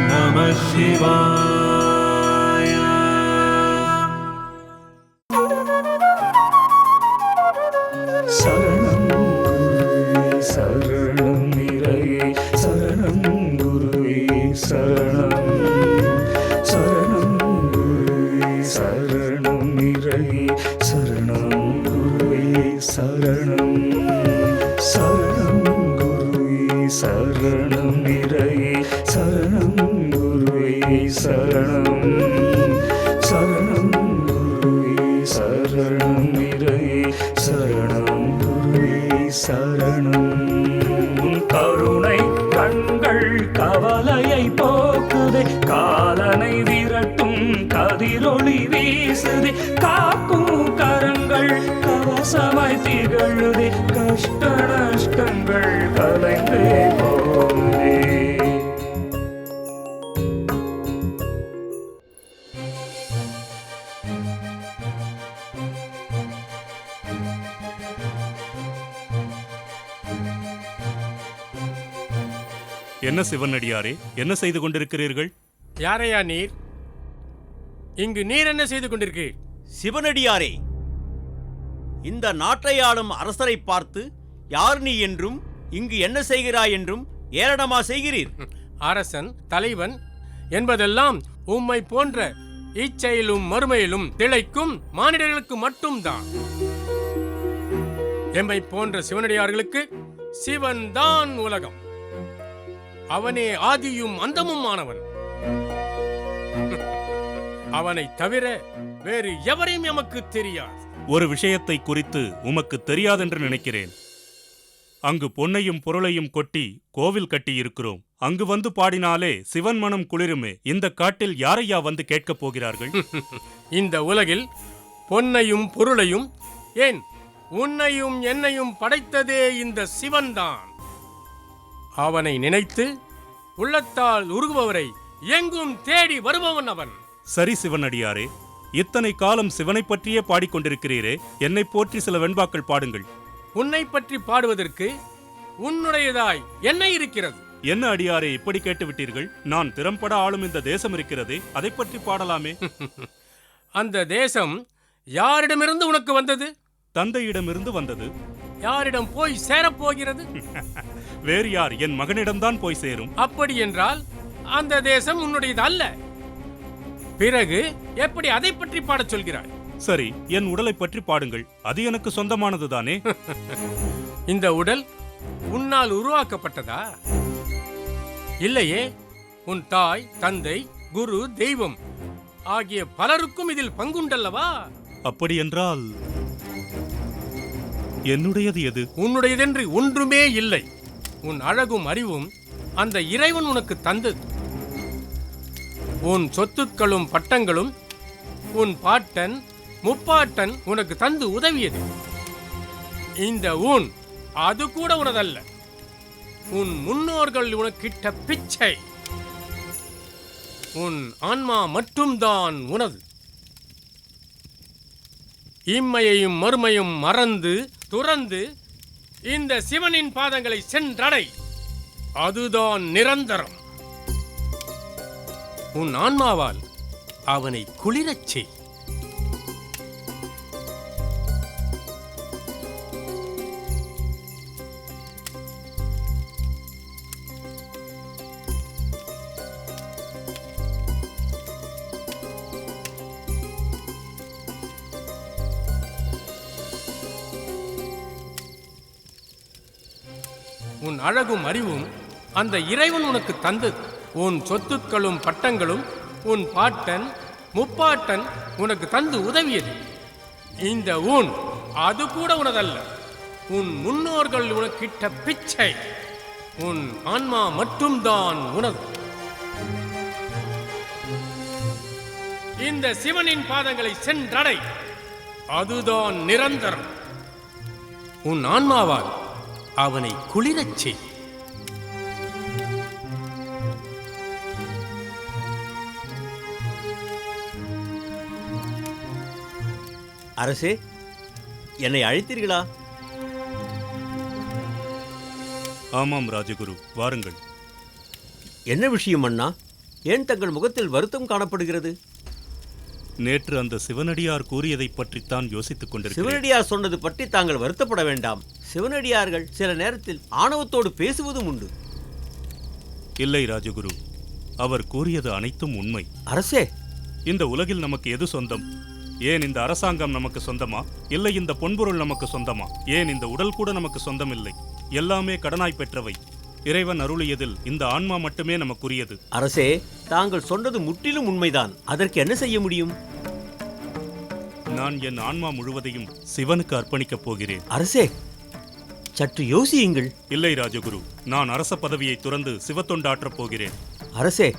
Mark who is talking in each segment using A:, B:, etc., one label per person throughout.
A: நம சிவாய.
B: சரணம் குருவே சரணம் நிறையே சரணம் குருவே சரணம். சரணம் குருவே சரணம் நிறையே சரணம் குருவே சரணம். சரணம் குருவே சரணம் நிறையே சரணம் குருவே சரணம். சரணம் குருவே சரணம் நிறையே சரணம் குருவே சரணம். கருணை கண்கள் கவலையை போக்குதே, காலனை விரட்டும் கதிரொளி வீசுதே, காக்கும் கரங்கள் கவசமாய் திகழுதே, கஷ்ட நஷ்டங்கள் கலைந்தே போதே.
C: என்ன சிவனடியாரே, என்ன செய்து கொண்டிருக்கிறீர்கள்?
D: யாரையா நீர்? இங்கு நீர் என்ன செய்து கொண்டிருக்கிறீர்?
E: சிவனடியாரே, இந்த நாட்டை ஆளும் அரசரை பார்த்து யார் நீ என்றும் இங்கு என்ன செய்கிறாய் என்றும் ஏளனமா செய்கிறீர்?
D: அரசன் தலைவன் என்பதெல்லாம் உம்மை போன்ற இச்சையிலும் மறுமையிலும் திளைக்கும் மானிடர்களுக்கு மட்டும்தான். எம்மை போன்ற சிவனடியார்களுக்கு சிவன் தான் உலகம். அவனே ஆதியும் அந்தமும் ஆனவன். அவனை தவிர வேறு எவரையும் எமக்கு தெரியாது.
C: ஒரு விஷயத்தை குறித்து உமக்கு தெரியாதென்று நினைக்கிறேன். அங்கு பொன்னையும் பொருளையும் கொட்டி கோவில் கட்டியிருக்கிறோம். அங்கு வந்து பாடினாலே சிவன் மனம் குளிருமே. இந்த காட்டில் யாரையா வந்து கேட்கப் போகிறார்கள்?
D: இந்த உலகில் பொன்னையும் பொருளையும், ஏன் உன்னையும் என்னையும் படைத்ததே இந்த சிவன்தான். அவனை நினைத்து உள்ளத்தால் உருகுபவரை எங்கும் தேடி வருபவன் அவன்.
C: சரி சிவனடியாரே, இத்தனை காலம் சிவனை பற்றியே பாடிக்கொண்டிருக்கிறீரே, என்னை போற்றி சில வெண்பாக்கள் பாடுங்கள்.
D: உன்னை பற்றி பாடுவதற்கு உன்னுடையதாய் என்ன இருக்கிறது?
C: என்ன அடியாரே இப்படி கேட்டுவிட்டீர்கள்? நான் திறம்பட ஆளும் இந்த தேசம் இருக்கிறதே, அதை பற்றி பாடலாமே.
D: அந்த தேசம் யாரிடமிருந்து உனக்கு வந்தது?
C: தந்தையிடமிருந்து வந்தது.
D: யாரிடம் போய் சேரப்போகிறது?
C: வேறு யார்? என் மகனிடம்தான் போய் சேரும்.
D: அப்படி என்றால் அந்த தேசம் உன்னுடையது அல்ல. பிறகு எப்படி அதை பற்றி பாடச் சொல்கிறாய்?
C: சரி, என் உடலை பற்றி பாடுங்கள். அது எனக்கு சொந்தமானதுதானே.
D: இந்த உடல் உன்னால் உருவாக்கப்பட்டதா? இல்லையே. உன் தாய், தந்தை, குரு, தெய்வம் ஆகிய பலருக்கும் இதில் பங்குண்டல்லவா?
C: அப்படி என்றால் என்னுடையது எது?
D: உன்னுடையதென்று ஒன்றுமே இல்லை. உன் அழகும் அறிவும் அந்த இறைவன் உனக்கு தந்தது. உன் சொத்துக்களும் பட்டங்களும் உன் பாட்டன் முப்பாட்டன் உனக்கு தந்து உதவியது. இந்த ஊன் அது கூட உனதல்ல. உன் முன்னோர்கள் உனக்கிட்ட பிச்சை. உன் ஆன்மா மட்டும்தான் உனது. இம்மையையும் மறுமையும் மறந்து துறந்து இந்த சிவனின் பாதங்களை சென்றடை. அதுதான் நிரந்தரம். உன் ஆன்மாவால் அவனை குளிரச் செய். உன் அழகும் அறிவும் அந்த இறைவன் உனக்கு தந்தது. உன் சொத்துக்களும் பட்டங்களும் உன் பாட்டன் முப்பாட்டன் உனக்கு தந்து உதவியது. இந்த ஊன் அது கூட உனதல்ல. உன் முன்னோர்கள் உனக்கிட்ட பிச்சை. உன் ஆன்மா மட்டும்தான் உனது. இந்த சிவனின் பாதங்களை சென்றடை. அதுதான் நிரந்தரம். உன் ஆன்மாவால் அவனை குளிரச் செய்.
E: அரசே, என்னை அழைத்தீர்களா?
C: ஆமாம் ராஜகுரு, வாருங்கள்.
E: என்ன விஷயம் அண்ணா? ஏன் தங்கள் முகத்தில் வருத்தம் காணப்படுகிறது?
C: நேற்று அந்த சிவனடியார் கூறியதைப் பற்றித்தான் யோசித்துக் கொண்டிருக்கிறேன்.
E: சிவனடியார் சொன்னது பற்றி தாங்கள் வருத்தப்பட வேண்டாம். சிவனடியார்கள் சில நேரத்தில் ஆணவத்தோடு பேசுவதும் உண்டு.
C: இல்லை ராஜகுரு, அவர் கூறியது அனைத்தும் உண்மை.
E: அரசே,
C: இந்த உலகில் நமக்கு எது சொந்தம்? ஏன் இந்த அரசாங்கம் நமக்கு சொந்தமா? இல்லை இந்த பொன்பொருள் நமக்கு சொந்தமா? ஏன் இந்த உடல் கூட நமக்கு சொந்தமில்லை. எல்லாமே கடனாய் பெற்றவை. இறைவன் அருளியதில் இந்த ஆன்மா மட்டுமே நமக்குரியது.
E: அரசே, தாங்கள் சொன்னது முற்றிலும் உண்மைதான். அதற்கு என்ன செய்ய முடியும்?
C: நான் என் ஆன்மா முழுவதையும் சிவனுக்கு அர்ப்பணிக்கப் போகிறேன்.
E: அரசே, சற்று யோசியுங்கள்.
C: இல்லை ராஜகுரு, நான் அரச பதவியை துறந்து சிவத்தொண்டாற்றப் போகிறேன்.
E: அரசே,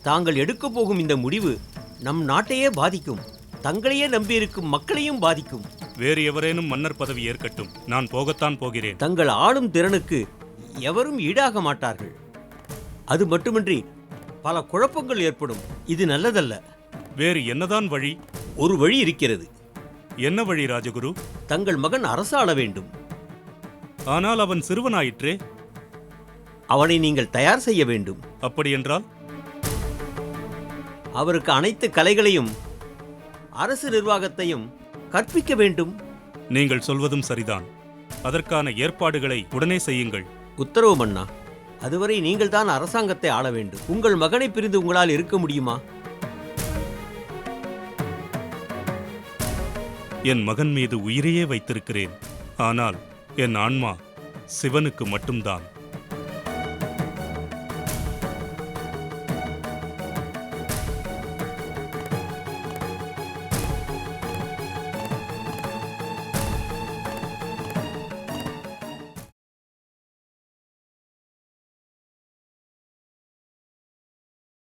E: தாங்கள் எடுக்கப் போகும் இந்த முடிவு நம் நாட்டையே பாதிக்கும். தங்களையே நம்பியிருக்கும் மக்களையும் பாதிக்கும்.
C: வேறு எவரேனும் மன்னர் பதவி ஏற்கட்டும், நான் போகத்தான் போகிறேன்.
E: தங்கள் ஆளும் திறனுக்கு எவரும் ஈடாக மாட்டார்கள். அது மட்டுமின்றி பல குழப்பங்கள் ஏற்படும். இது நல்லதல்ல.
C: வேறு என்னதான் வழி?
E: ஒரு வழி இருக்கிறது.
C: என்ன வழி ராஜகுரு?
E: தங்கள் மகன் அரசாள வேண்டும்.
C: ஆனால் அவன் சிறுவனாயிற்றே.
E: அவனை நீங்கள் தயார் செய்ய வேண்டும்.
C: அப்படியென்றால்?
E: அவருக்கு அனைத்து கலைகளையும் அரசு நிர்வாகத்தையும் கற்பிக்க வேண்டும்.
C: நீங்கள் சொல்வதும் சரிதான். அதற்கான ஏற்பாடுகளை உடனே செய்யுங்கள்.
E: உத்தரவு மன்னா. அதுவரை நீங்கள் தான் அரசாங்கத்தை ஆள வேண்டும். உங்கள் மகனை பிரிந்து உங்களால் இருக்க முடியுமா?
C: என் மகன் மீது உயிரையே வைத்திருக்கிறேன். ஆனால் என் ஆன்மா சிவனுக்கு மட்டும்தான்.